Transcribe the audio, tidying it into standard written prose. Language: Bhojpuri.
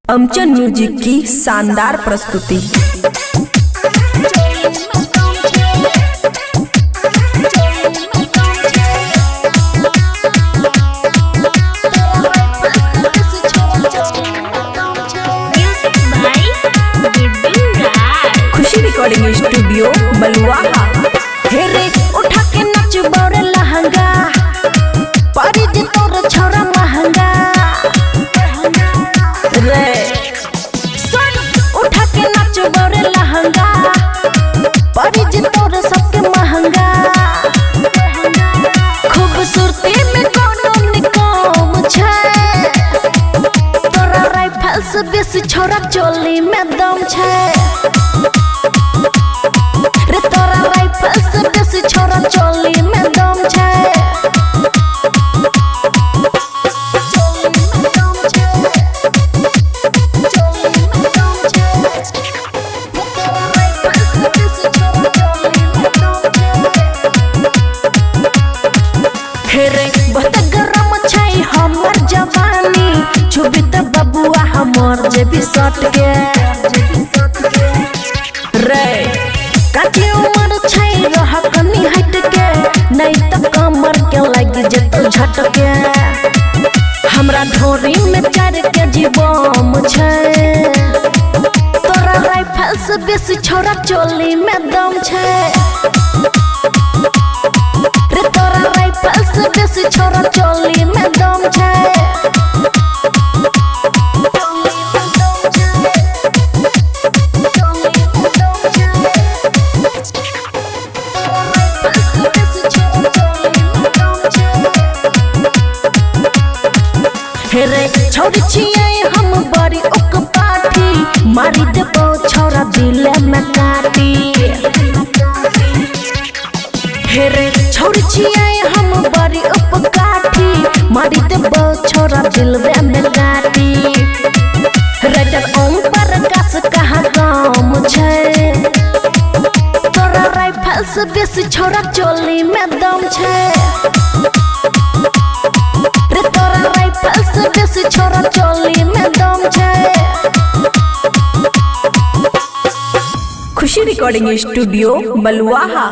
अमचन म्यूजिक की शानदार प्रस्तुति। खुशी रिकॉर्डिंग स्टूडियो बलुआहा। हेरे उठा के नाच बौरे लहंगा परी जे तोर छोरा महंगा रे सुन उठा के नाच बौरे लहंगा परी जे तोर सबके महंगा। खूबसूरती में कोनो निकम छे तोरा राइफल से बेसी छोरा चोली में दम छे रे तोरा राइफल से बेसी छोरा चोली में दम छे। हेरे बहुत गरम छै हमर जवानी छुबी त बबुआ हमर जेबी सट के रे काटी उमर छै रह कनी हट के नहीं त कमर के लग जेतो झटके। हमरा ढोरी में 4 केजी बम छै तोरा राइफल से बेसी छोरा चोली में दम छै रे तोरा राइफल से बेसी छोरा चोली में दम छै। हेरे छोरी छियै हम बड़ी उक पाठी मारी देबो छोरा दिल में काटी। हेरे छोरी छियै हम बड़ी उक काठी मारी देबो छोरा दिल में काटी। राइटर ओम प्रकाश कहाँ काम छै तोरा राइफल से बेसी छोरा चोली में दम छै रे तोरा राइफल से बेसी छोरा चोली में दम छै। खुशी रिकॉर्डिंग स्टूडियो बलुआहा।